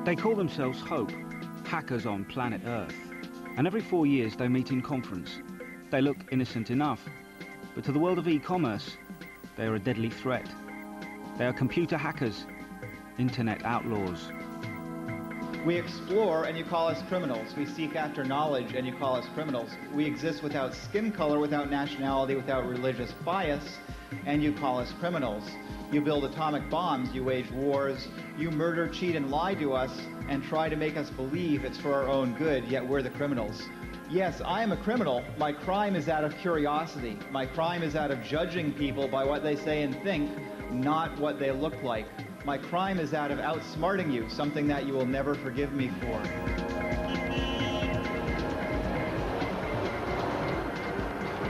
They call themselves HOPE, hackers on planet Earth. And every 4 years they meet in conference. They look innocent enough, but to the world of e-commerce, they are a deadly threat. They are computer hackers, internet outlaws. We explore and you call us criminals. We seek after knowledge and you call us criminals. We exist without skin color, without nationality, without religious bias, and you call us criminals. You build atomic bombs, you wage wars, you murder, cheat, and lie to us and try to make us believe it's for our own good, yet we're the criminals. Yes, I am a criminal. My crime is out of curiosity. My crime is out of judging people by what they say and think, not what they look like. My crime is out of outsmarting you, something that you will never forgive me for.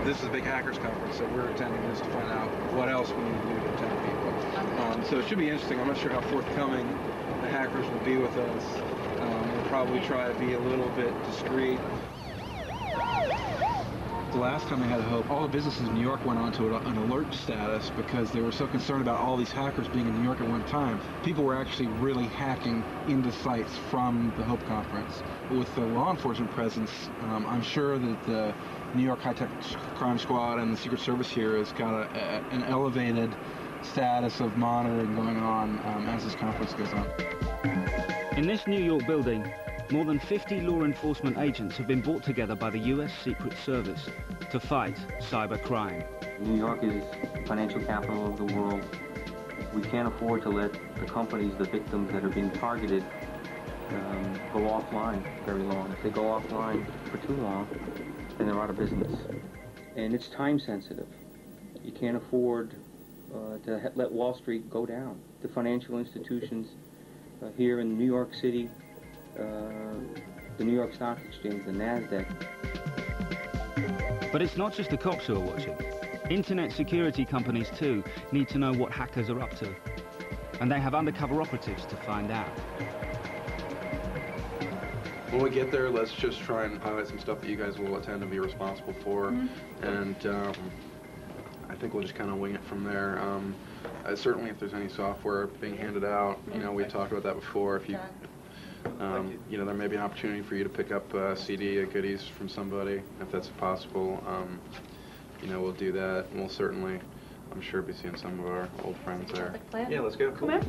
This is a big hackers conference, so we're attending this to find out what else we need to do to attend people. So it should be interesting. I'm not sure how forthcoming the hackers will be with us. We'll probably try to be a little bit discreet. The last time they had a HOPE, all the businesses in New York went onto an alert status because they were so concerned about all these hackers being in New York at one time. People were actually really hacking into sites from the HOPE conference. With the law enforcement presence, I'm sure that the New York High-Tech Crime Squad and the Secret Service here has got an elevated status of monitoring going on as this conference goes on. In this New York building, more than 50 law enforcement agents have been brought together by the US Secret Service to fight cybercrime. New York is the financial capital of the world. We can't afford to let the companies, the victims that are being targeted, go offline very long. If they go offline for too long, then they're out of business. And it's time sensitive. You can't afford to let Wall Street go down. The financial institutions here in New York City, the New York Stock Exchange, the NASDAQ. But it's not just the cops who are watching. Internet security companies too need to know what hackers are up to. And they have undercover operatives to find out. When we get there, let's just try and highlight some stuff that you guys will attend and be responsible for. And I think we'll just kind of wing it from there. Certainly if there's any software being handed out, you know, we talked about that before. If you you know, there may be an opportunity for you to pick up a CD of goodies from somebody, if that's possible. You know, we'll do that, and we'll certainly, I'm sure, be seeing some of our old friends there. Yeah, let's go. Come in.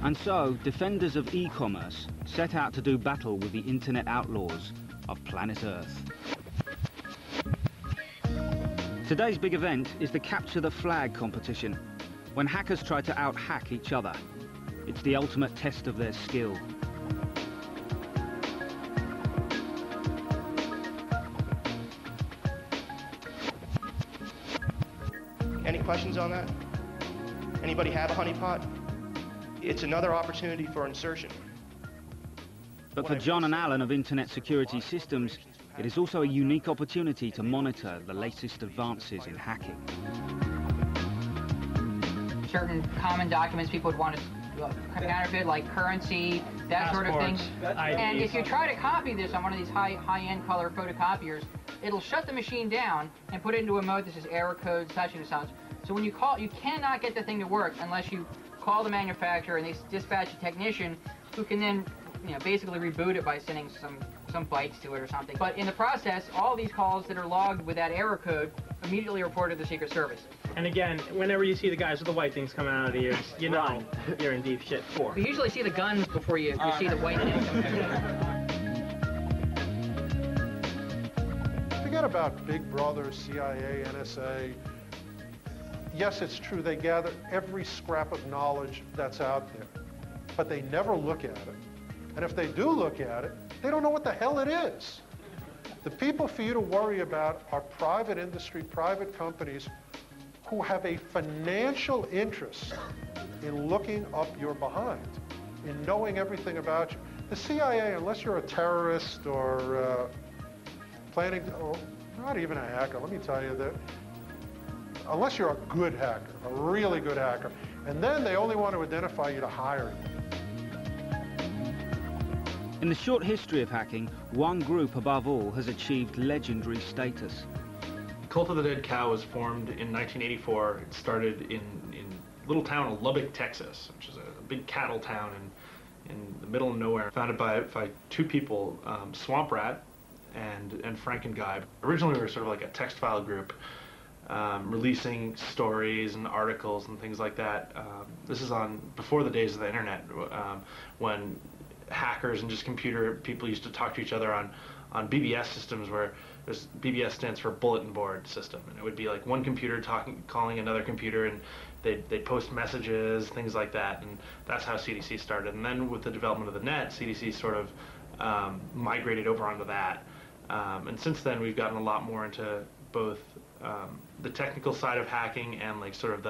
And so, defenders of e-commerce set out to do battle with the internet outlaws of planet Earth. Today's big event is the Capture the Flag competition, when hackers try to out-hack each other. It's the ultimate test of their skill. Any questions on that? Anybody have a honeypot? It's another opportunity for insertion. But for John and Alan of Internet Security Systems, it is also a unique opportunity to monitor the latest advances in hacking. Certain common documents people would want to counterfeit, like currency, that sort of thing. And if you try to copy this on one of these high-end color photocopiers, it'll shut the machine down and put it into a mode that says error code such and such. So when you call, you cannot get the thing to work unless you call the manufacturer and they dispatch a technician who can then, you know, basically reboot it by sending some bytes to it or something. But in the process, all these calls that are logged with that error code immediately reported to the Secret Service. And again, whenever you see the guys with the white things coming out of the ears, you know you're in deep shit. You usually see the guns before you see the white things coming out. Forget about Big Brother, CIA, NSA. Yes, it's true, they gather every scrap of knowledge that's out there, but they never look at it. And if they do look at it, they don't know what the hell it is. The people for you to worry about are private industry, private companies who have a financial interest in looking up your behind, in knowing everything about you. The CIA, unless you're a terrorist or planning, or not even a hacker, let me tell you that, unless you're a good hacker, a really good hacker, and then they only want to identify you to hire you. In the short history of hacking, one group above all has achieved legendary status. Cult of the Dead Cow was formed in 1984. It started in a little town of Lubbock, Texas, which is a big cattle town in the middle of nowhere. Founded by two people, Swamp Rat and Frank and Guy. Originally we were sort of like a text file group, releasing stories and articles and things like that. This is before the days of the internet, when hackers and just computer people used to talk to each other on BBS systems, where BBS stands for bulletin board system, and it would be like one computer calling another computer, and they'd post messages, things like that, and that's how CDC started. And then with the development of the net, CDC sort of migrated over onto that. And since then, we've gotten a lot more into both the technical side of hacking and like sort of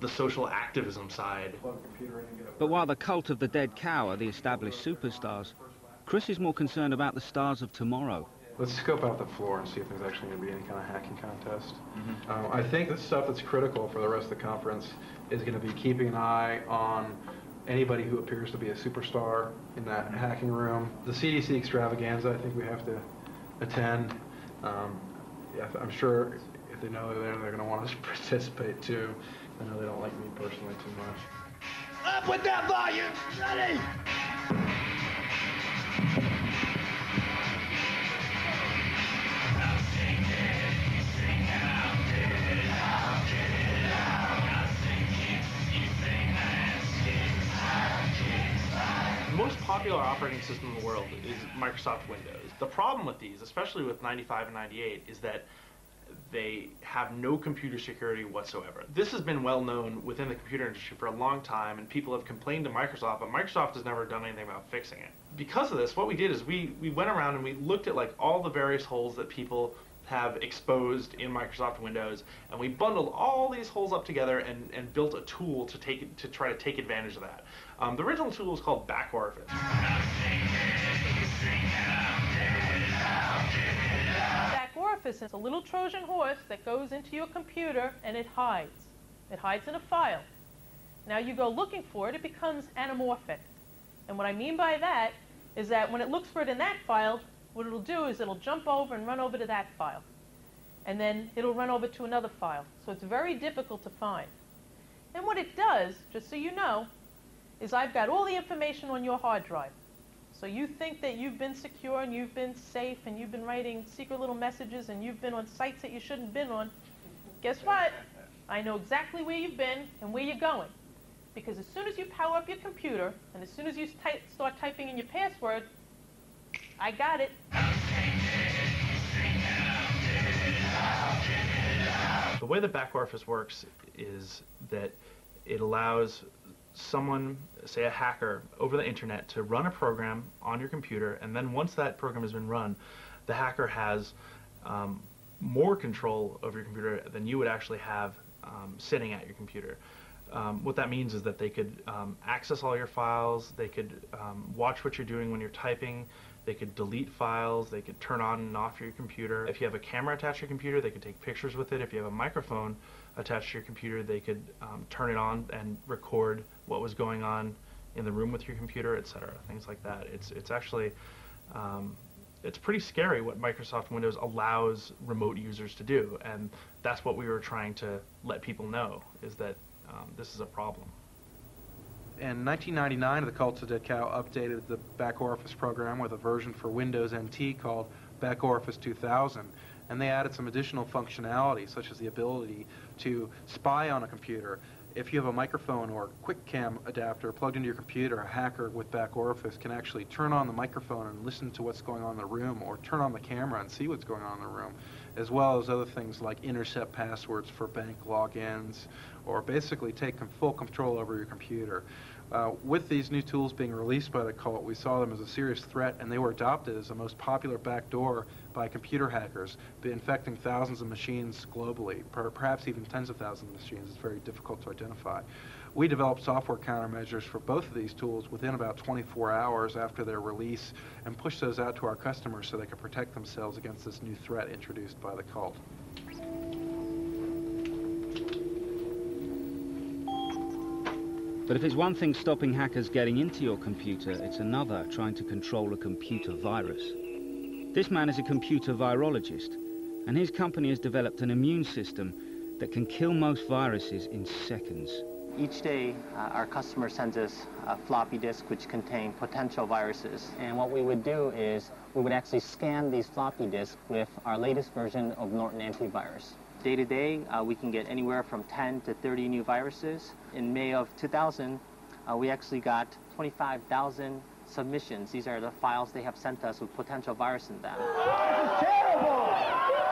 the social activism side. But while the Cult of the Dead Cow are the established superstars, Chris is more concerned about the stars of tomorrow. Let's scope out the floor and see if there's actually going to be any kind of hacking contest. I think the stuff that's critical for the rest of the conference is going to be keeping an eye on anybody who appears to be a superstar in that hacking room. The CDC extravaganza, I think we have to attend. Yeah, I'm sure if they know they're there, they're going to want us to participate too. I know they don't like me personally too much. Up with that volume! Ready! The most popular operating system in the world is Microsoft Windows. The problem with these, especially with 95 and 98, is that they have no computer security whatsoever. This has been well known within the computer industry for a long time, and people have complained to Microsoft, but Microsoft has never done anything about fixing it. Because of this, what we did is we went around and we looked at like all the various holes that people have exposed in Microsoft Windows, and we bundled all these holes up together and built a tool to try to take advantage of that. The original tool was called Back Orifice. Back Orifice is a little Trojan horse that goes into your computer and it hides. It hides in a file. Now you go looking for it, it becomes anamorphic. And what I mean by that is that when it looks for it in that file, what it'll do is it'll jump over and run over to that file. And then it'll run over to another file. So it's very difficult to find. And what it does, just so you know, is I've got all the information on your hard drive. So you think that you've been secure and you've been safe and you've been writing secret little messages and you've been on sites that you shouldn't have been on. Guess what? I know exactly where you've been and where you're going. Because as soon as you power up your computer and as soon as you start typing in your password, I got it. The way that Back Orifice works is that it allows someone, say a hacker, over the internet to run a program on your computer, and then once that program has been run, the hacker has more control over your computer than you would actually have sitting at your computer. What that means is that they could access all your files, they could watch what you're doing when you're typing, they could delete files, they could turn on and off your computer. If you have a camera attached to your computer, they could take pictures with it. If you have a microphone attached to your computer, they could turn it on and record what was going on in the room with your computer, etc. Things like that. It's actually, it's pretty scary what Microsoft Windows allows remote users to do, and that's what we were trying to let people know, is that this is a problem. In 1999, the Cult of the Dead Cow updated the Back Orifice program with a version for Windows NT called Back Orifice 2000, and they added some additional functionality, such as the ability to spy on a computer. If you have a microphone or a quick cam adapter plugged into your computer, a hacker with Back Orifice can actually turn on the microphone and listen to what's going on in the room, or turn on the camera and see what's going on in the room, as well as other things like intercept passwords for bank logins, or basically take full control over your computer. With these new tools being released by the Cult, we saw them as a serious threat, and they were adopted as the most popular backdoor by computer hackers, infecting thousands of machines globally, perhaps even tens of thousands of machines. It's very difficult to identify. We developed software countermeasures for both of these tools within about 24 hours after their release, and pushed those out to our customers so they could protect themselves against this new threat introduced by the Cult. But if it's one thing stopping hackers getting into your computer, it's another trying to control a computer virus. This man is a computer virologist, and his company has developed an immune system that can kill most viruses in seconds. Each day, our customer sends us a floppy disk which contain potential viruses. And what we would do is we would actually scan these floppy disks with our latest version of Norton antivirus. Day to day, we can get anywhere from 10 to 30 new viruses. In May of 2000, we actually got 25,000 submissions. These are the files they have sent us with potential virus in them. This is terrible!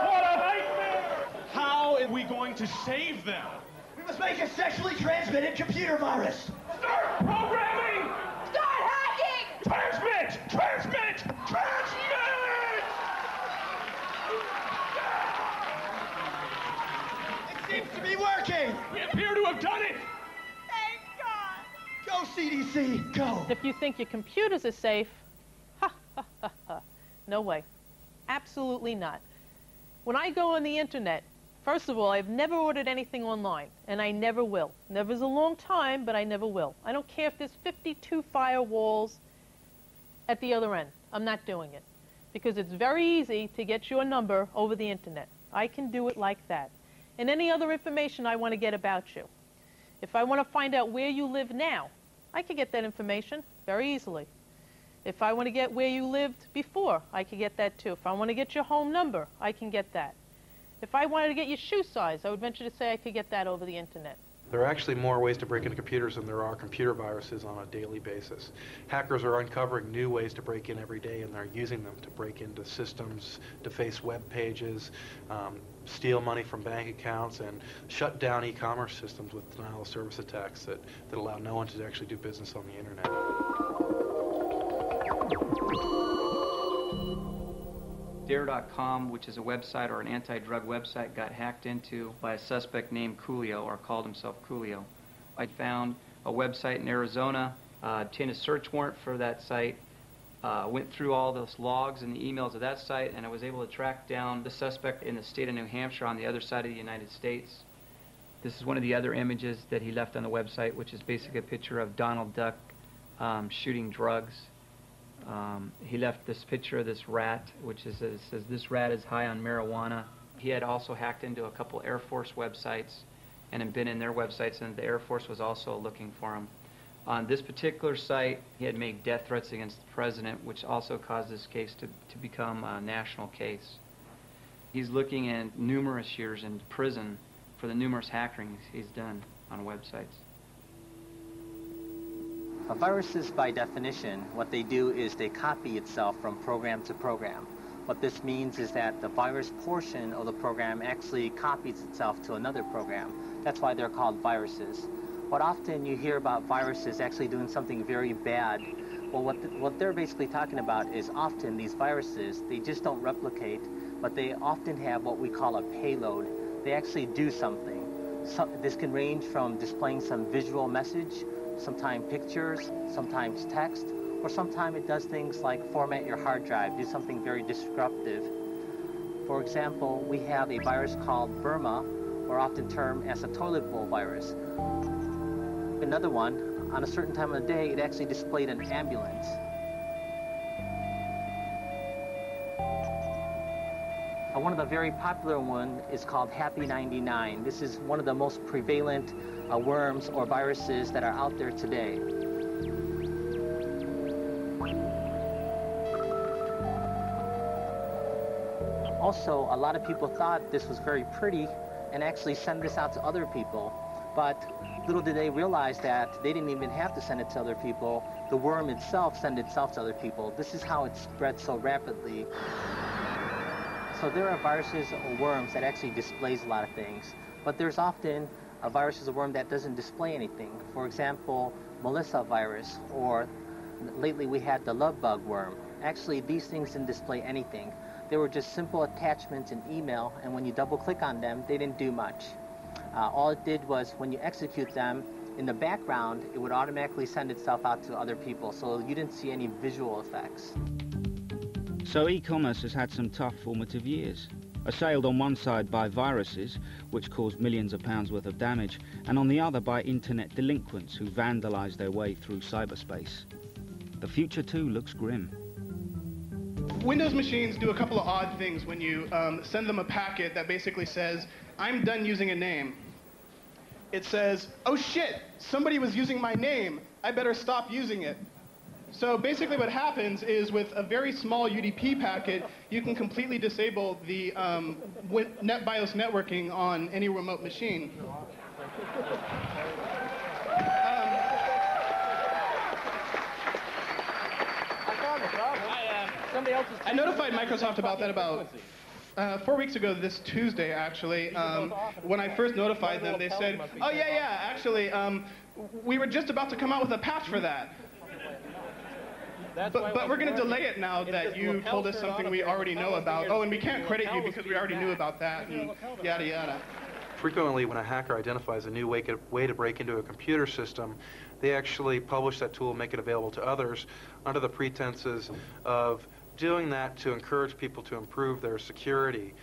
What a nightmare! How are we going to save them? We must make a sexually transmitted computer virus. Start programming! Start hacking! Transmit! Transmit! Transmit! It seems to be working! We appear to have done it! Thank God! Go, CDC, go! If you think your computers are safe, ha, ha, ha, ha. No way. Absolutely not. When I go on the internet, first of all, I've never ordered anything online, and I never will. Never's a long time, but I never will. I don't care if there's 52 firewalls at the other end. I'm not doing it. Because it's very easy to get your number over the internet. I can do it like that. And any other information I want to get about you. If I want to find out where you live now, I can get that information very easily. If I want to get where you lived before, I can get that too. If I want to get your home number, I can get that. If I wanted to get your shoe size, I would venture to say I could get that over the internet. There are actually more ways to break into computers than there are computer viruses on a daily basis. Hackers are uncovering new ways to break in every day, and they're using them to break into systems, deface web pages, steal money from bank accounts, and shut down e-commerce systems with denial of service attacks that allow no one to actually do business on the internet. Dare.com, which is a website or an anti-drug website, got hacked into by a suspect named Coolio, or called himself Coolio. I found a website in Arizona, obtained a search warrant for that site, went through all those logs and the emails of that site, and I was able to track down the suspect in the state of New Hampshire on the other side of the United States. This is one of the other images that he left on the website, which is basically a picture of Donald Duck shooting drugs. He left this picture of this rat, which is, it says, "This rat is high on marijuana." He had also hacked into a couple Air Force websites and had been in their websites, and the Air Force was also looking for him. On this particular site, he had made death threats against the president, which also caused this case to become a national case. He's looking at numerous years in prison for the numerous hackings he's done on websites. Viruses, by definition, what they do is they copy itself from program to program. What this means is that the virus portion of the program actually copies itself to another program. That's why they're called viruses. What often you hear about viruses actually doing something very bad, well, what they're basically talking about is often these viruses, they just don't replicate, but they often have what we call a payload. They actually do something. This can range from displaying some visual message, sometimes pictures, sometimes text, or sometimes it does things like format your hard drive, do something very disruptive. For example, we have a virus called Burma, or often termed as a toilet bowl virus. Another one, on a certain time of the day, it actually displayed an ambulance. One of the very popular ones is called Happy 99. This is one of the most prevalent worms or viruses that are out there today. Also, a lot of people thought this was very pretty and actually sent this out to other people. But little did they realize that they didn't even have to send it to other people. The worm itself sent itself to other people. This is how it spread so rapidly. So there are viruses or worms that actually displays a lot of things, but there's often a virus or worm that doesn't display anything. For example, Melissa virus, or lately we had the love bug worm. Actually, these things didn't display anything. They were just simple attachments in email, and when you double click on them, they didn't do much. All it did was when you execute them, in the background, it would automatically send itself out to other people, so you didn't see any visual effects. So e-commerce has had some tough formative years, assailed on one side by viruses, which caused millions of pounds worth of damage, and on the other by internet delinquents who vandalize their way through cyberspace. The future too looks grim. Windows machines do a couple of odd things when you send them a packet that basically says, I'm done using a name. It says, oh shit, somebody was using my name. I better stop using it. So basically what happens is with a very small UDP packet, you can completely disable the NetBIOS networking on any remote machine. I notified Microsoft about that about 4 weeks ago this Tuesday, actually. When I first notified them, they said, oh, yeah, actually, we were just about to come out with a patch for that. But we're going to delay it now that you told us something we already know about. Oh, and we can't credit you because we already knew about that, and yada, yada. Frequently, when a hacker identifies a new way to break into a computer system, they actually publish that tool and make it available to others under the pretenses of doing that to encourage people to improve their security.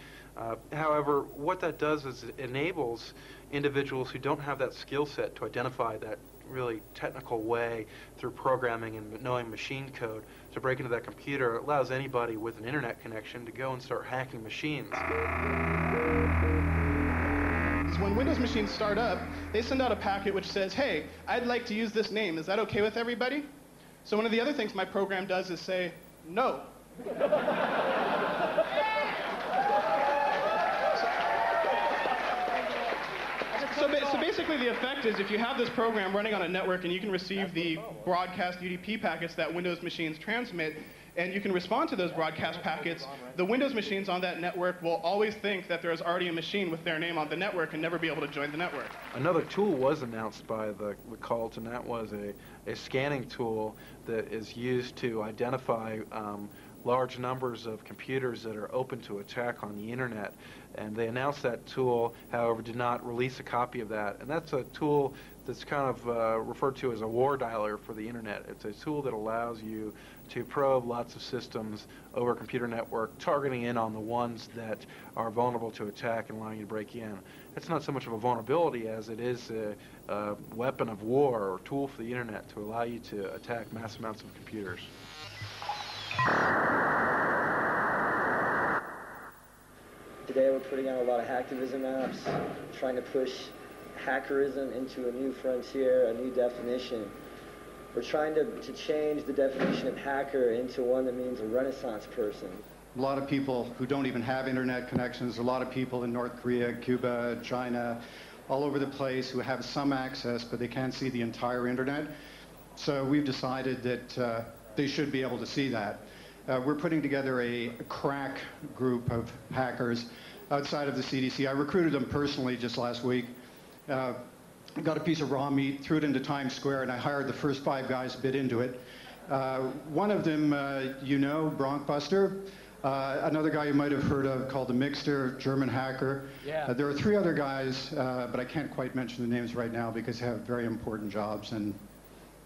However, what that does is it enables individuals who don't have that skill set to identify that really technical way through programming and knowing machine code to break into that computer. It allows anybody with an internet connection to go and start hacking machines. When Windows machines start up, they send out a packet which says, hey, I'd like to use this name. Is that okay with everybody? So one of the other things my program does is say, no. So basically the effect is if you have this program running on a network and you can receive the broadcast UDP packets that Windows machines transmit, and you can respond to those broadcast packets, the Windows machines on that network will always think that there's already a machine with their name on the network and never be able to join the network. Another tool was announced by the cult, and that was a scanning tool that is used to identify large numbers of computers that are open to attack on the internet. And they announced that tool, however, did not release a copy of that. And that's a tool that's kind of referred to as a war dialer for the internet. It's a tool that allows you to probe lots of systems over a computer network, targeting in on the ones that are vulnerable to attack and allowing you to break in. It's not so much of a vulnerability as it is a weapon of war or tool for the internet to allow you to attack mass amounts of computers. Today we're putting out a lot of hacktivism apps, trying to push hackerism into a new frontier, a new definition. We're trying to change the definition of hacker into one that means a Renaissance person. A lot of people who don't even have internet connections, a lot of people in North Korea, Cuba, China, all over the place who have some access, but they can't see the entire internet. So we've decided that they should be able to see that. We're putting together a crack group of hackers outside of the CDC. I recruited them personally just last week. Got a piece of raw meat, threw it into Times Square, and I hired the first 5 guys to bid into it. One of them, Bronkbuster. Another guy you might have heard of called the Mixter, German hacker. Yeah. There are 3 other guys, but I can't quite mention the names right now because they have very important jobs and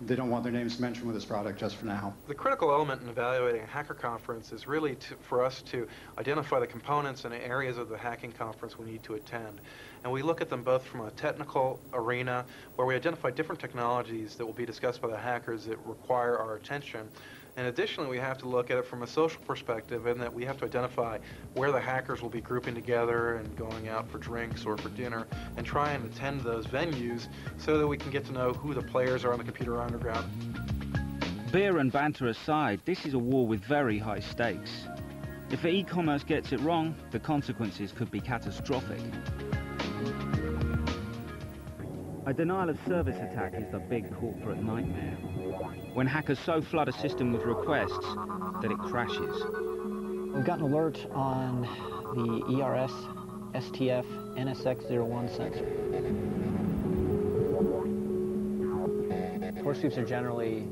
they don't want their names mentioned with this product just for now. The critical element in evaluating a hacker conference is really for us to identify the components and areas of the hacking conference we need to attend. And we look at them both from a technical arena, where we identify different technologies that will be discussed by the hackers that require our attention. And additionally, we have to look at it from a social perspective, in that we have to identify where the hackers will be grouping together and going out for drinks or for dinner, and try and attend those venues so that we can get to know who the players are on the computer underground. Beer and banter aside, this is a war with very high stakes. If e-commerce gets it wrong, the consequences could be catastrophic. A denial-of-service attack is the big corporate nightmare, when hackers so flood a system with requests that it crashes. We've got an alert on the ERS STF NSX01 sensor. Core sweeps are generally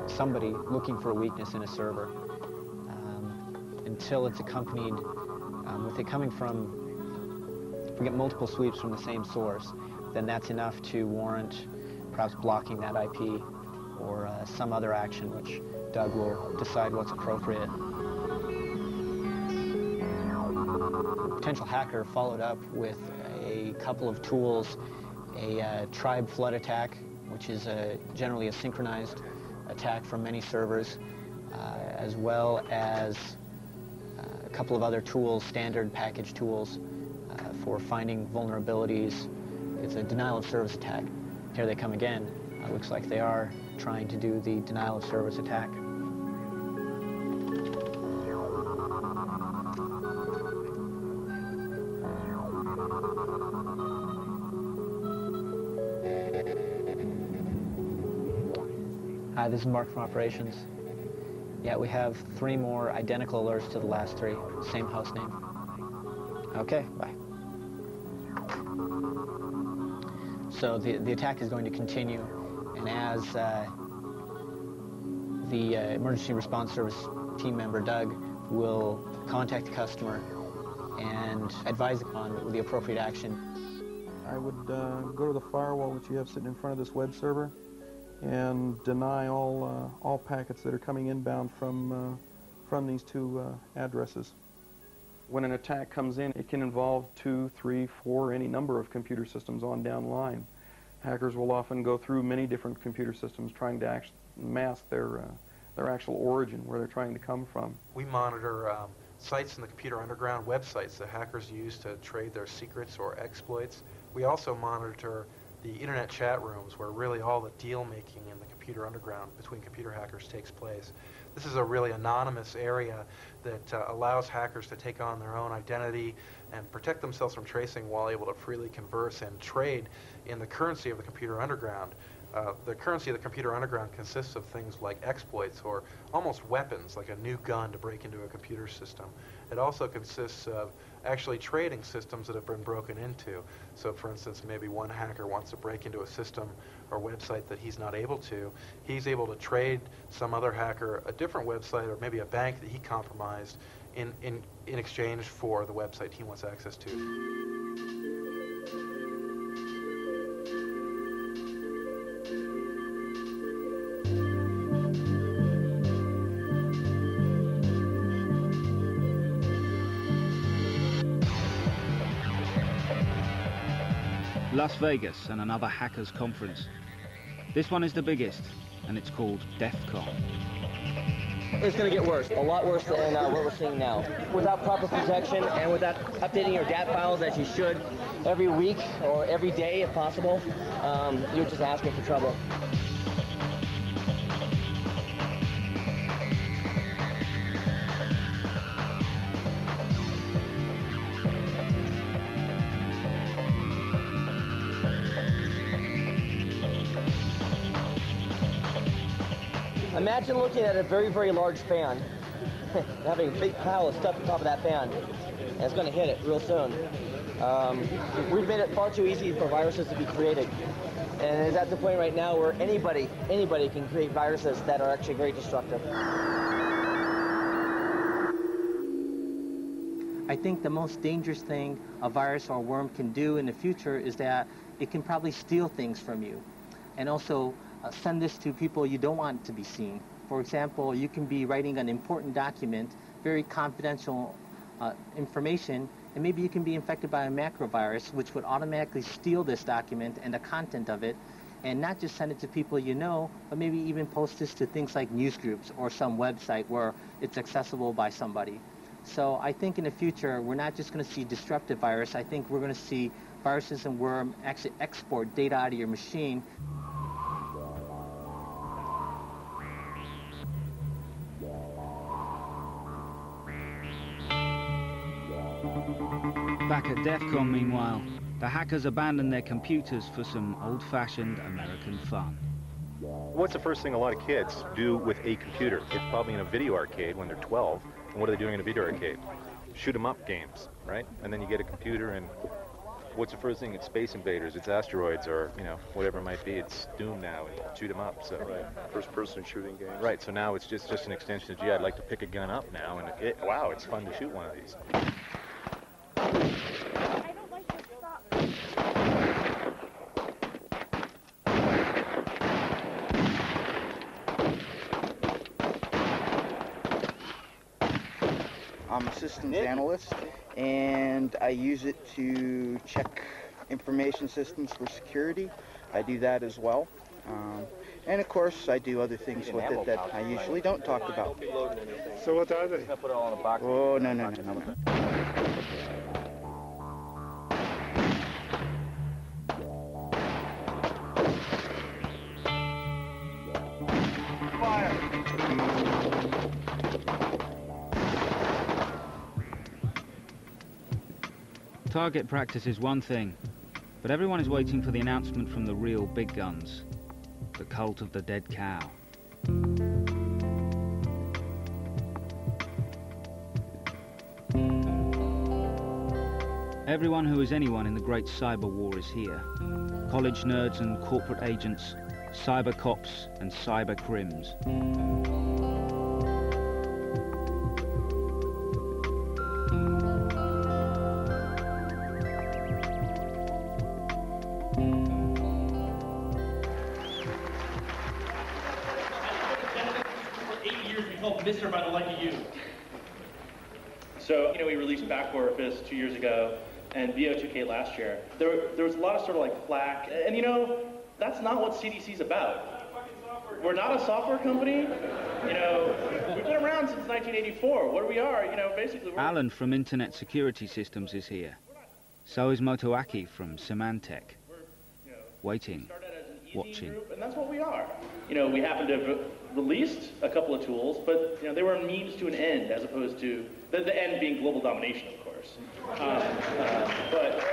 somebody looking for a weakness in a server until it's accompanied with it coming from, if we get multiple sweeps from the same source, then that's enough to warrant perhaps blocking that IP or some other action which Doug will decide what's appropriate. The potential hacker followed up with a couple of tools, a tribe flood attack, which is generally a synchronized attack from many servers, as well as a couple of other tools, standard package tools for finding vulnerabilities. It's a denial of service attack. Here they come again. Looks like they are trying to do the denial of service attack. Hi, this is Mark from Operations. Yeah, we have 3 more identical alerts to the last 3. Same host name. Okay, bye. So the attack is going to continue, and as the emergency response service team member, Doug, will contact the customer and advise on the appropriate action. I would go to the firewall that you have sitting in front of this web server and deny all packets that are coming inbound from these 2 addresses. When an attack comes in, it can involve 2, 3, 4, any number of computer systems on down the line. Hackers will often go through many different computer systems trying to mask their actual origin, where they're trying to come from. We monitor sites in the computer underground, websites that hackers use to trade their secrets or exploits. We also monitor the internet chat rooms where really all the deal making in the computer underground between computer hackers takes place. This is a really anonymous area that allows hackers to take on their own identity and protect themselves from tracing while able to freely converse and trade in the currency of the computer underground. The currency of the computer underground consists of things like exploits or almost weapons, like a new gun to break into a computer system. It also consists of actually trading systems that have been broken into. So for instance, maybe one hacker wants to break into a system or website that he's not able to. He's able to trade some other hacker a different website or maybe a bank that he compromised in exchange for the website he wants access to. Las Vegas and another hackers conference. This one is the biggest, and it's called DEF CON. It's going to get worse, a lot worse than what we're seeing now. Without proper protection and without updating your DAT files as you should every week or every day if possible, you're just asking for trouble. Imagine looking at a very, very large fan, having a big pile of stuff on top of that fan, and it's going to hit it real soon. We've made it far too easy for viruses to be created, and it's at the point right now where anybody can create viruses that are actually very destructive. I think the most dangerous thing a virus or a worm can do in the future is that it can probably steal things from you, and also send this to people you don't want to be seen. For example, you can be writing an important document, very confidential information, and maybe you can be infected by a macrovirus which would automatically steal this document and the content of it, and not just send it to people you know, but maybe even post this to things like news groups or some website where it's accessible by somebody. So I think in the future, we're not just going to see disruptive virus. I think we're going to see viruses and worms actually export data out of your machine. Back at DEF CON, meanwhile, the hackers abandoned their computers for some old-fashioned American fun. What's the first thing a lot of kids do with a computer? It's probably in a video arcade when they're 12. And what are they doing in a video arcade? Shoot 'em up games, right? And then you get a computer, and what's the first thing? It's Space Invaders, it's Asteroids, or whatever it might be. It's Doom now, and shoot 'em up. So right. First-person shooting games. Right. So now it's just an extension of, gee, I'd like to pick a gun up now, and wow, it's fun to shoot one of these. I'm a systems analyst, and I use it to check information systems for security. I do that as well. And of course, I do other things with it that I usually don't talk about. So what are they? Oh, no. Target practice is one thing, but everyone is waiting for the announcement from the real big guns, the cult of the dead cow. Everyone who is anyone in the great cyber war is here. College nerds and corporate agents, cyber cops and cyber crims. Mr. by the like of you. So, we released Back Orifice 2 years ago and BO2K last year. There was a lot of sort of like flack, and that's not what CDC's about. We're not a software company. We've been around since 1984. What we are, basically we're... Alan from Internet Security Systems is here. So is Motoaki from Symantec. Waiting, watching. And that's what we are. We happen to have released a couple of tools, but they were a means to an end, as opposed to the end being global domination, of course. But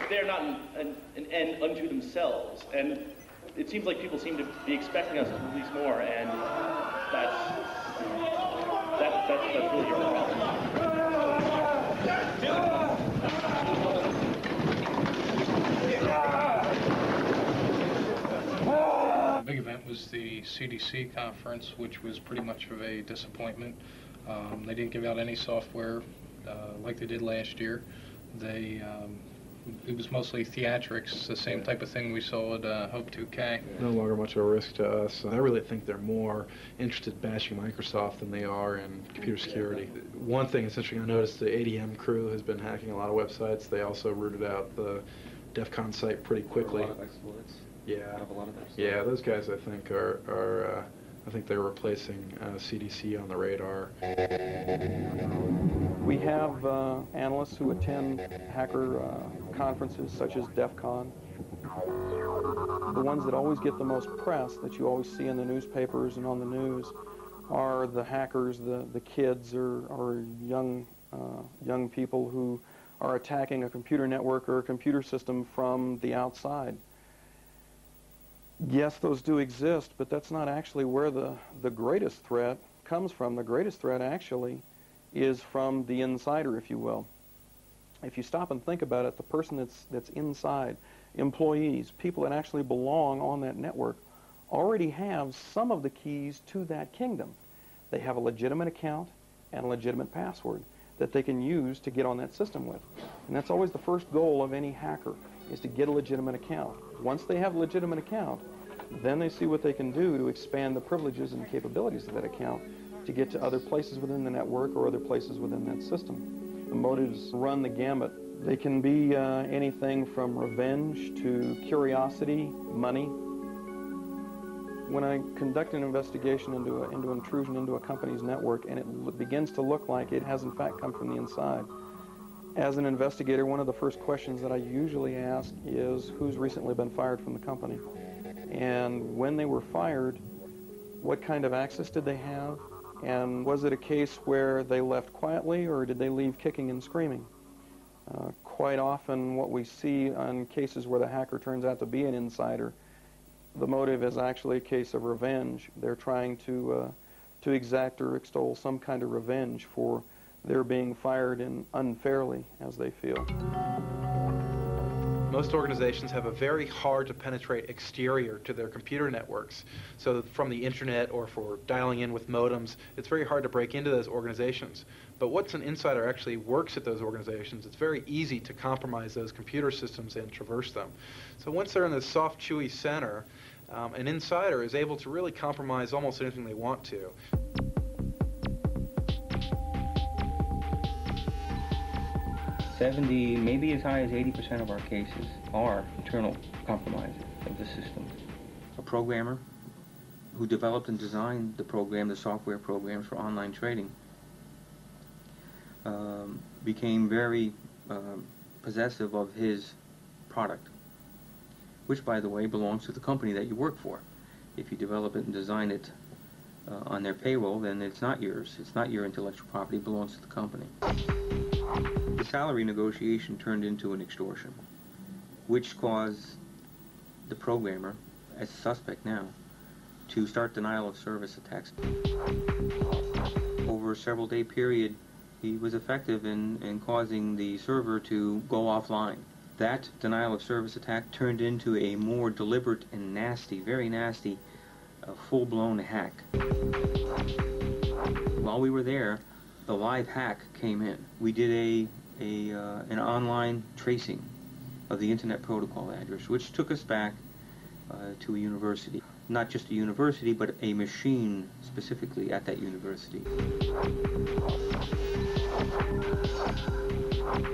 they're not an end unto themselves, and it seems like people seem to be expecting us to release more, and that's really your problem. The big event was the CDC conference, which was pretty much of a disappointment. They didn't give out any software like they did last year. It was mostly theatrics, the same type of thing we saw at Hope 2K. No longer much of a risk to us. I really think they're more interested in bashing Microsoft than they are in computer security. One thing that's interesting, I noticed the ADM crew has been hacking a lot of websites. They also rooted out the DEF CON site pretty quickly. A lot of exploits. Yeah. A lot of exploits. Yeah, those guys I think I think they're replacing CDC on the radar. We have analysts who attend hacker conferences such as DEF CON. The ones that always get the most press, that you always see in the newspapers and on the news, are the hackers, the kids or young people who are attacking a computer network or a computer system from the outside. Yes, those do exist, but that's not actually where the greatest threat comes from. The greatest threat actually is from the insider, if you will. If you stop and think about it, the person that's inside, employees, people that actually belong on that network, already have some of the keys to that kingdom. They have a legitimate account and a legitimate password that they can use to get on that system with. And that's always the first goal of any hacker, is to get a legitimate account. Once they have a legitimate account, then they see what they can do to expand the privileges and capabilities of that account to get to other places within the network or other places within that system. The motives run the gamut. They can be anything from revenge to curiosity, money. When I conduct an investigation into intrusion into a company's network and it begins to look like it has in fact come from the inside, as an investigator, one of the first questions that I usually ask is who's recently been fired from the company, and when they were fired, what kind of access did they have, and was it a case where they left quietly or did they leave kicking and screaming? Quite often what we see on cases where the hacker turns out to be an insider, the motive is actually a case of revenge. They're trying to exact or extol some kind of revenge for their being fired unfairly, as they feel. Most organizations have a very hard to penetrate exterior to their computer networks. So from the internet or for dialing in with modems, it's very hard to break into those organizations. But once an insider actually works at those organizations, it's very easy to compromise those computer systems and traverse them. So once they're in the soft, chewy center, an insider is able to really compromise almost anything they want to. Maybe as high as 80% of our cases are internal compromise of the system. A programmer who developed and designed the program, the software programs for online trading, became very possessive of his product, which, by the way, belongs to the company that you work for. If you develop it and design it on their payroll, then it's not yours. It's not your intellectual property. It belongs to the company. The salary negotiation turned into an extortion, which caused the programmer, as a suspect now, to start denial of service attacks. Over a several-day period, he was effective in causing the server to go offline. That denial of service attack turned into a more deliberate and nasty, very nasty, full-blown hack. While we were there, the live hack came in. We did an online tracing of the Internet Protocol address, which took us back to a university. Not just a university, but a machine specifically at that university.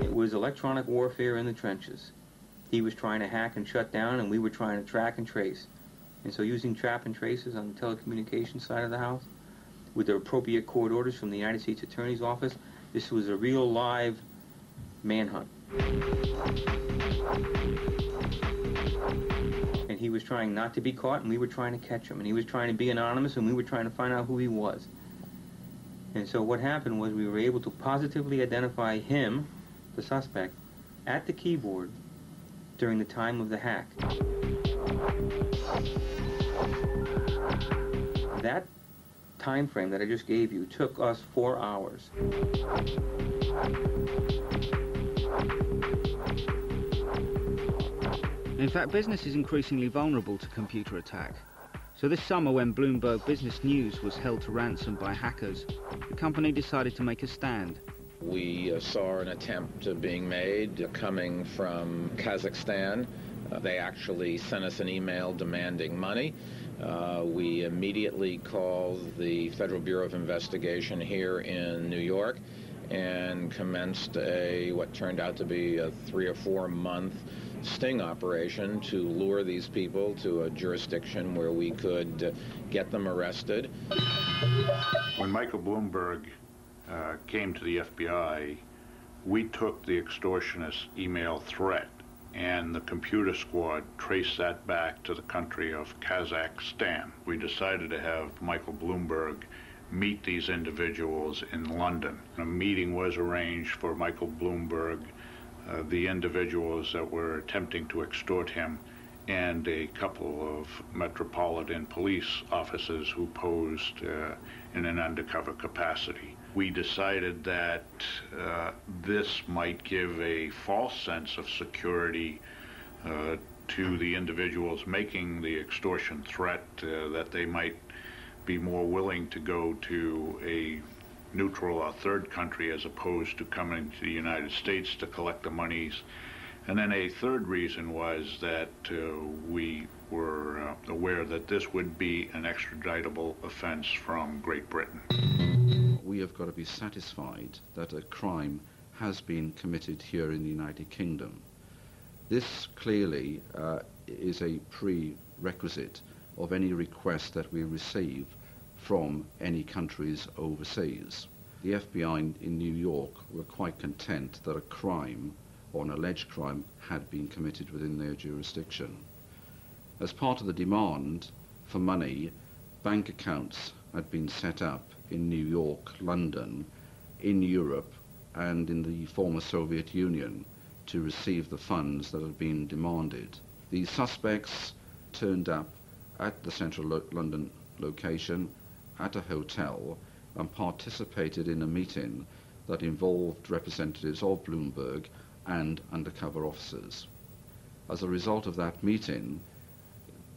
It was electronic warfare in the trenches. He was trying to hack and shut down, and we were trying to track and trace. And so using trap and traces on the telecommunications side of the house, with the appropriate court orders from the United States Attorney's Office, this was a real live manhunt. And he was trying not to be caught, and we were trying to catch him. And he was trying to be anonymous, and we were trying to find out who he was. And so what happened was we were able to positively identify him, the suspect, at the keyboard during the time of the hack. That time frame that I just gave you took us 4 hours. In fact, business is increasingly vulnerable to computer attack. So this summer, when Bloomberg Business News was held to ransom by hackers, the company decided to make a stand. We saw an attempt being made coming from Kazakhstan. They actually sent us an email demanding money. We immediately called the Federal Bureau of Investigation here in New York and commenced what turned out to be a 3 or 4 month sting operation to lure these people to a jurisdiction where we could get them arrested. When Michael Bloomberg came to the FBI, we took the extortionist email threat, and the computer squad traced that back to the country of Kazakhstan. We decided to have Michael Bloomberg meet these individuals in London. A meeting was arranged for Michael Bloomberg, the individuals that were attempting to extort him, and a couple of Metropolitan Police officers who posed in an undercover capacity. We decided that this might give a false sense of security to the individuals making the extortion threat, that they might be more willing to go to a neutral or third country as opposed to coming to the United States to collect the monies. And then a third reason was that we were aware that this would be an extraditable offense from Great Britain. We have got to be satisfied that a crime has been committed here in the United Kingdom. This clearly is a prerequisite of any request that we receive from any countries overseas. The FBI in New York were quite content that a crime, or an alleged crime, had been committed within their jurisdiction. As part of the demand for money, bank accounts had been set up in New York, London, in Europe, and in the former Soviet Union to receive the funds that had been demanded. The suspects turned up at the central London location at a hotel and participated in a meeting that involved representatives of Bloomberg and undercover officers. As a result of that meeting,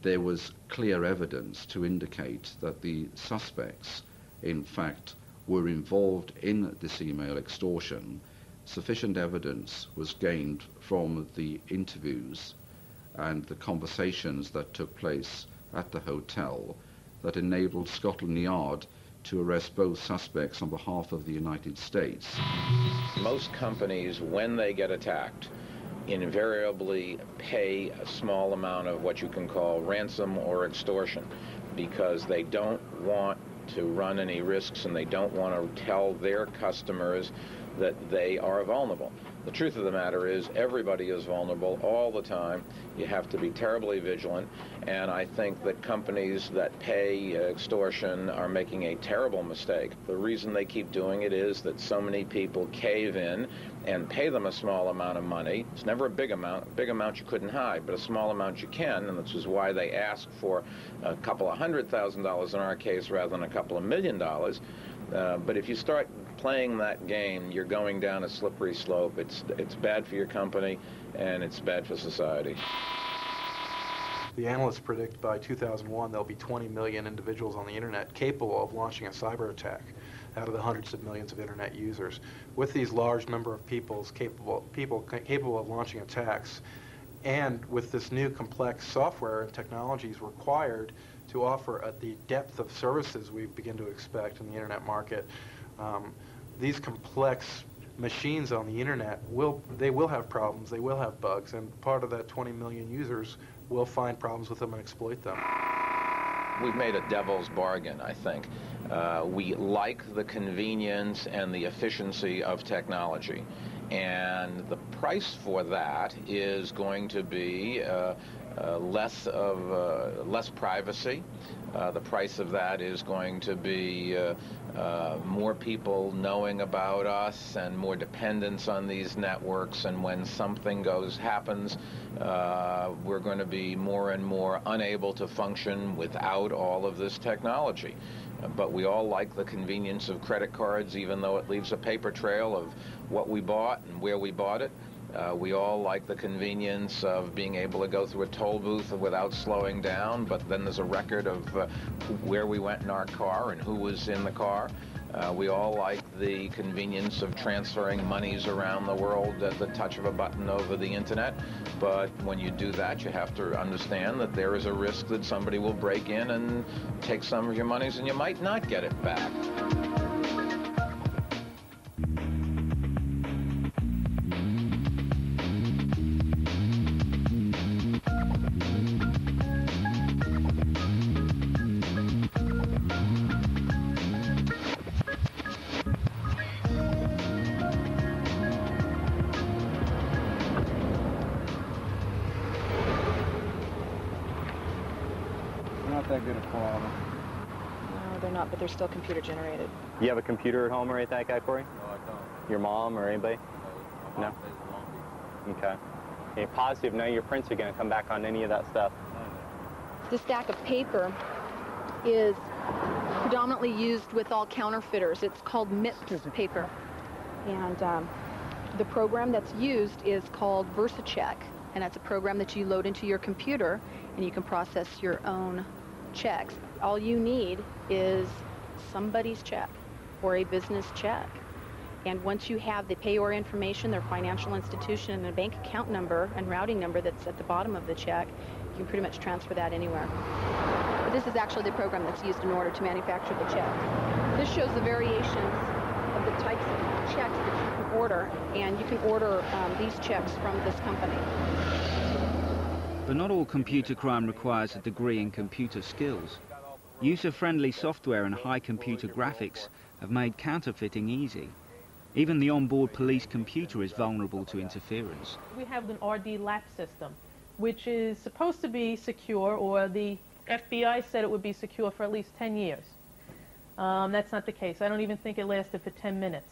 there was clear evidence to indicate that the suspects, in fact, were involved in this email extortion. Sufficient evidence was gained from the interviews and the conversations that took place at the hotel that enabled Scotland Yard to arrest both suspects on behalf of the United States. Most companies, when they get attacked, invariably pay a small amount of what you can call ransom or extortion. because they don't want to run any risks and they don't want to tell their customers that they are vulnerable. The truth of the matter is everybody is vulnerable all the time. You have to be terribly vigilant, and I think that companies that pay extortion are making a terrible mistake. The reason they keep doing it is that so many people cave in and pay them a small amount of money. It's never a big amount. A big amount you couldn't hide, but a small amount you can, and this is why they ask for a couple of $100,000 in our case rather than a couple of $1 million. But if you start playing that game, you're going down a slippery slope. It's bad for your company, and it's bad for society. The analysts predict by 2001 there'll be 20 million individuals on the internet capable of launching a cyber attack out of the hundreds of millions of internet users. With these large number of people capable of launching attacks, and with this new complex software and technologies required to offer the depth of services we begin to expect in the internet market, these complex machines on the internet will have problems, they will have bugs, and part of that 20 million users will find problems with them and exploit them. We've made a devil's bargain, I think. We like the convenience and the efficiency of technology, and the price for that is going to be less privacy. The price of that is going to be more people knowing about us and more dependence on these networks, and when something happens, we're going to be more and more unable to function without all of this technology. But we all like the convenience of credit cards, even though it leaves a paper trail of what we bought and where we bought it. We all like the convenience of being able to go through a toll booth without slowing down, but then there's a record of where we went in our car and who was in the car. We all like the convenience of transferring monies around the world at the touch of a button over the internet, but when you do that, you have to understand that there is a risk that somebody will break in and take some of your monies and you might not get it back. That good at quality. No, they're not, but they're still computer generated. You have a computer at home or anything like that, Corey? No, I don't. Your mom or anybody? No. Okay. You're positive none of your prints are going to come back on any of that stuff? This stack of paper is predominantly used with all counterfeiters. It's called MIPS paper. And the program that's used is called VersaCheck. And that's a program that you load into your computer, and you can process your own checks. All you need is somebody's check or a business check. And once you have the payor information, their financial institution, and a bank account number and routing number that's at the bottom of the check, you can pretty much transfer that anywhere. But this is actually the program that's used in order to manufacture the check. This shows the variations of the types of checks that you can order, and you can order these checks from this company. But not all computer crime requires a degree in computer skills. User-friendly software and high computer graphics have made counterfeiting easy. Even the onboard police computer is vulnerable to interference. We have an RD lap system, which is supposed to be secure, or the FBI said it would be secure for at least 10 years. That's not the case. I don't even think it lasted for 10 minutes.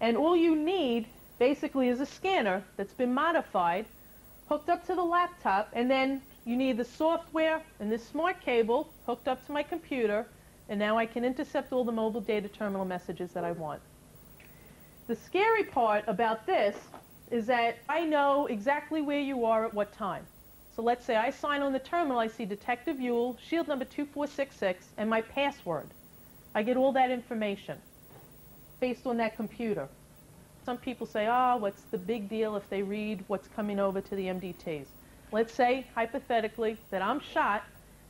And all you need, basically, is a scanner that's been modified, hooked up to the laptop, and then you need the software and this smart cable hooked up to my computer, and now I can intercept all the mobile data terminal messages that I want. The scary part about this is that I know exactly where you are at what time. So let's say I sign on the terminal, I see Detective Ewell, shield number 2466, and my password. I get all that information based on that computer. Some people say, oh, what's the big deal if they read what's coming over to the MDTs? Let's say, hypothetically, that I'm shot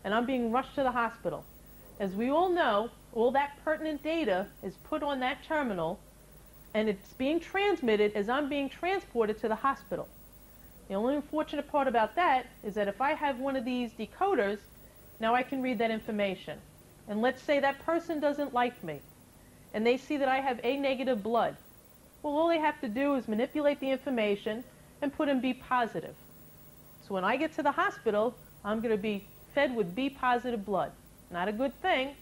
and I'm being rushed to the hospital. As we all know, all that pertinent data is put on that terminal, and it's being transmitted as I'm being transported to the hospital. The only unfortunate part about that is that if I have one of these decoders, Now I can read that information. And let's say that person doesn't like me, and they see that I have A negative blood. Well, all they have to do is manipulate the information and put in B positive. So when I get to the hospital, I'm going to be fed with B positive blood. Not a good thing.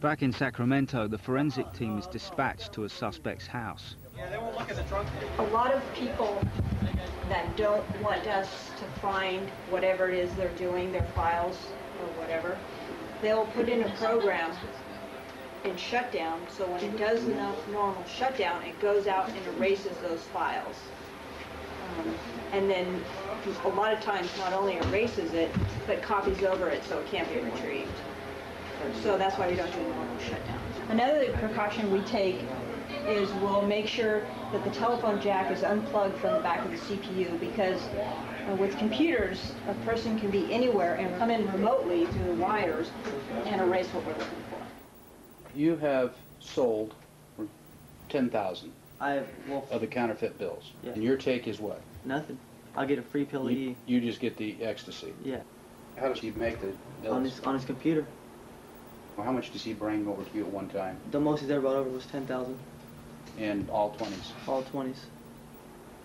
Back in Sacramento, the forensic team is dispatched to a suspect's house. A lot of people that don't want us to find whatever it is they're doing, their files or whatever, they'll put in a program in shutdown, so when it does the normal shutdown, it goes out and erases those files. And then a lot of times not only erases it, but copies over it so it can't be retrieved. So that's why we don't do a normal shutdown. Another precaution we take is we'll make sure that the telephone jack is unplugged from the back of the CPU, because with computers, a person can be anywhere and come in remotely through the wires and erase what we're looking for. You have sold 10,000 of the counterfeit bills. Yeah. And your take is what? Nothing. I'll get a free pill You just get the ecstasy. Yeah. How does he make the bills? On his computer. Well, how much does he bring over to you at one time? The most he's ever brought over was 10,000. And all 20s? All 20s.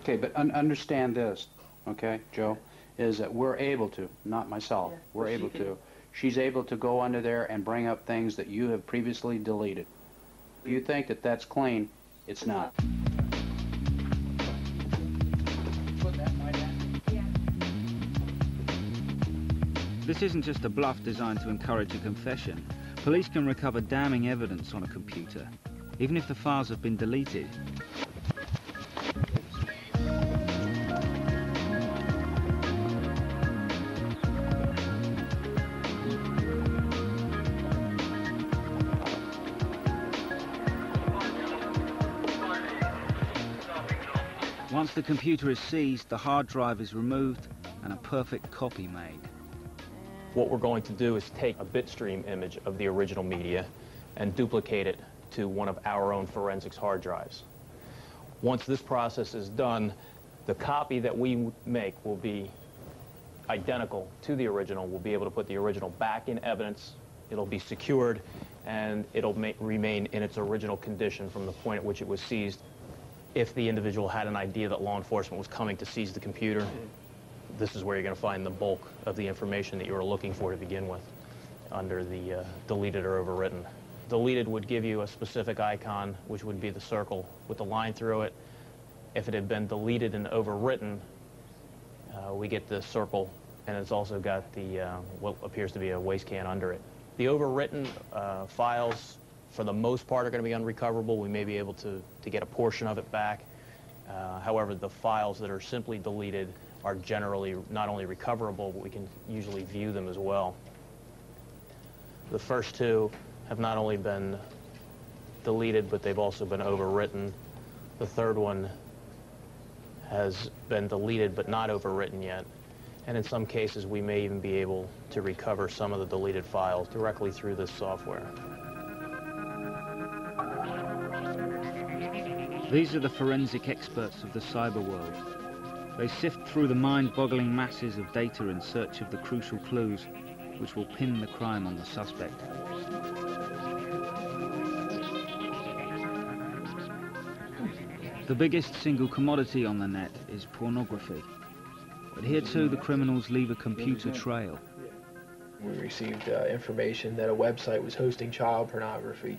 Okay, but understand this, okay, Joe, is that we're able to, not myself, we're able to. She's able to go under there and bring up things that you have previously deleted. If you think that that's clean, it's not. This isn't just a bluff designed to encourage a confession. Police can recover damning evidence on a computer, even if the files have been deleted. Once the computer is seized, the hard drive is removed and a perfect copy made. What we're going to do is take a bitstream image of the original media and duplicate it to one of our own forensics hard drives. Once this process is done, the copy that we make will be identical to the original. We'll be able to put the original back in evidence. It'll be secured, and it'll remain in its original condition from the point at which it was seized. If the individual had an idea that law enforcement was coming to seize the computer, this is where you're going to find the bulk of the information that you were looking for to begin with, under the deleted or overwritten. Deleted would give you a specific icon, which would be the circle with the line through it. If it had been deleted and overwritten, we get the circle, and it's also got the what appears to be a waste can under it. The overwritten files, for the most part, are going to be unrecoverable. We may be able to get a portion of it back. However, the files that are simply deleted are generally not only recoverable, but we can usually view them as well. The first two have not only been deleted, but they've also been overwritten. The third one has been deleted but not overwritten yet. And in some cases, we may even be able to recover some of the deleted files directly through this software. These are the forensic experts of the cyber world. They sift through the mind-boggling masses of data in search of the crucial clues which will pin the crime on the suspect. The biggest single commodity on the net is pornography. But here too the criminals leave a computer trail. We received information that a website was hosting child pornography.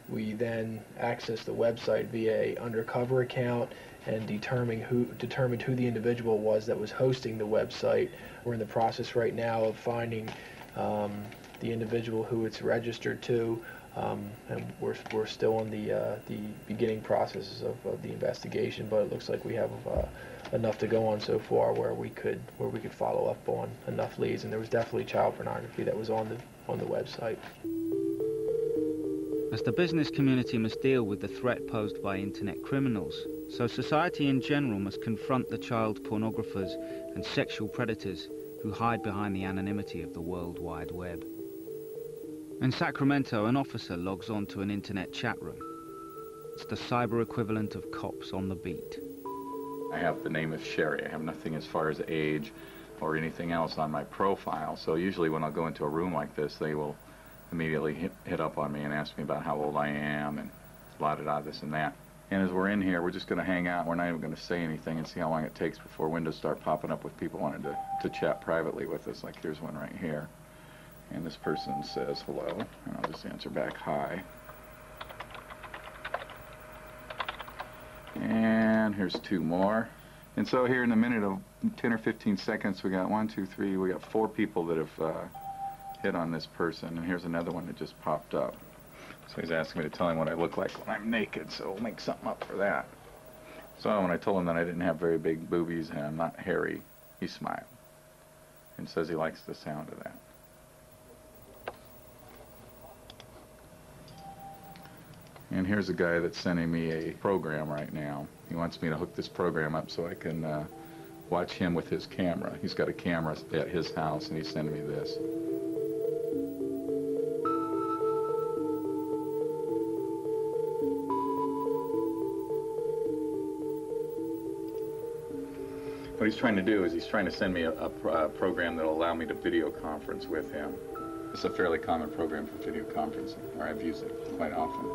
We then accessed the website via an undercover account and determined who the individual was that was hosting the website. We're in the process right now of finding the individual who it's registered to, and we're still in the beginning processes of the investigation. But it looks like we have enough to go on so far where we could follow up on enough leads. And there was definitely child pornography that was on the website. As the business community must deal with the threat posed by internet criminals, so society in general must confront the child pornographers and sexual predators who hide behind the anonymity of the World Wide Web. In Sacramento, an officer logs on to an internet chat room. It's the cyber equivalent of cops on the beat. I have the name of Sherry. I have nothing as far as age. or anything else on my profile. So usually when I'll go into a room like this, they will immediately hit up on me and ask me about how old I am and blah-da-da, this and that. And as we're in here, we're just going to hang out. We're not even going to say anything and see how long it takes before windows start popping up with people wanting to chat privately with us. Like here's one right here. And this person says hello, and I'll just answer back hi. And here's two more. And so here in a minute of 10 or 15 seconds, we got 1, 2, 3, we got 4 people that have hit on this person. And here's another one that just popped up. So he's asking me to tell him what I look like when I'm naked, so we'll make something up for that. So when I told him that I didn't have very big boobies and I'm not hairy, he smiled and says he likes the sound of that. And here's a guy that's sending me a program right now. He wants me to hook this program up so I can watch him with his camera. He's got a camera at his house, and he's sending me this. What he's trying to do is he's trying to send me a program that will allow me to video conference with him. It's a fairly common program for video conferencing, or I've used it quite often.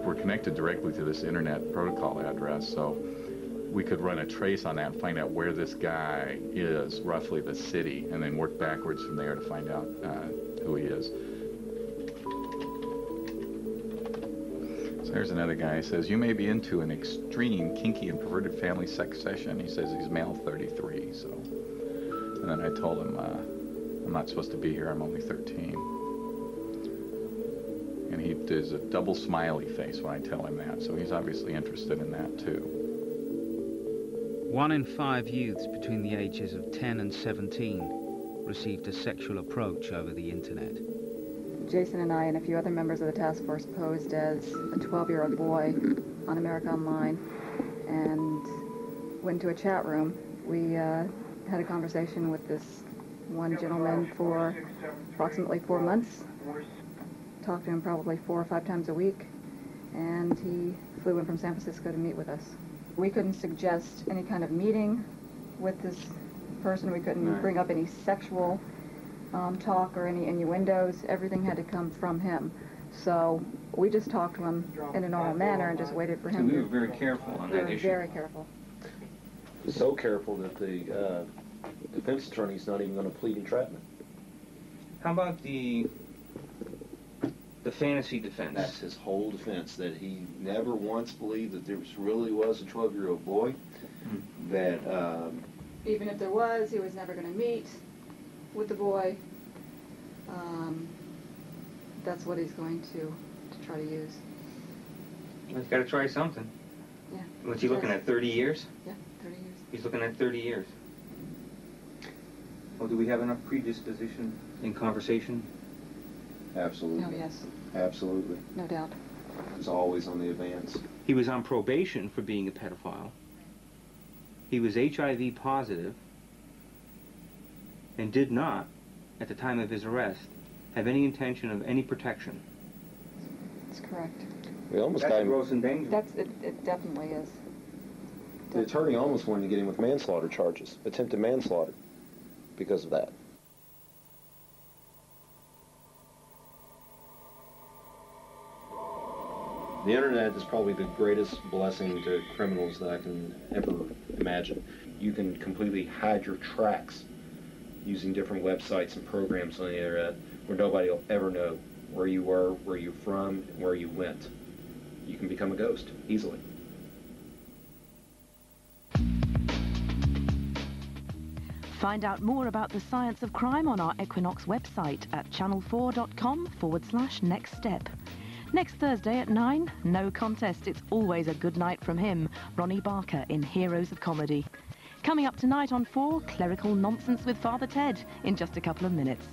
We're connected directly to this internet protocol address, so we could run a trace on that and find out where this guy is, roughly the city, and then work backwards from there to find out who he is. So there's another guy. He says, you may be into an extreme, kinky, and perverted family sex session. He says he's male 33, so. And then I told him, I'm not supposed to be here, I'm only 13. And he does a double smiley face when I tell him that, so he's obviously interested in that too. 1 in 5 youths between the ages of 10 and 17 received a sexual approach over the internet. Jason and I and a few other members of the task force posed as a 12-year-old boy on America Online and went to a chat room. We had a conversation with this one gentleman for approximately 4 months. Talked to him probably 4 or 5 times a week, and he flew in from San Francisco to meet with us. We couldn't suggest any kind of meeting with this person. We couldn't bring up any sexual talk or any innuendos. Everything had to come from him. So we just talked to him in a normal manner and just waited for him. So we were very careful on that issue. We were very careful. So careful that the defense attorney's not even going to plead entrapment. How about the fantasy defense? That's his whole defense, that he never once believed that there really was a 12-year-old boy, that... Even if there was, he was never going to meet with the boy. That's what he's going to try to use. Well, he's got to try something. Yeah. What's he looking at, 30 years? Yeah, 30 years. He's looking at 30 years. Well, do we have enough predisposition in conversation? Absolutely. Oh, yes. Absolutely. No doubt. It's always on the advance. He was on probation for being a pedophile. He was HIV positive and did not, at the time of his arrest, have any intention of any protection. That's correct. We almost That's got him. gross and dangerous. It definitely is. The attorney almost wanted to get him with manslaughter charges, attempted manslaughter, because of that. The internet is probably the greatest blessing to criminals that I can ever imagine. You can completely hide your tracks using different websites and programs on the internet where nobody will ever know where you were, where you're from, and where you went. You can become a ghost easily. Find out more about the science of crime on our Equinox website at channel4.com/next step. Next Thursday at 9, no contest, it's always a good night from him, Ronnie Barker in Heroes of Comedy. Coming up tonight on 4, clerical nonsense with Father Ted in just a couple of minutes.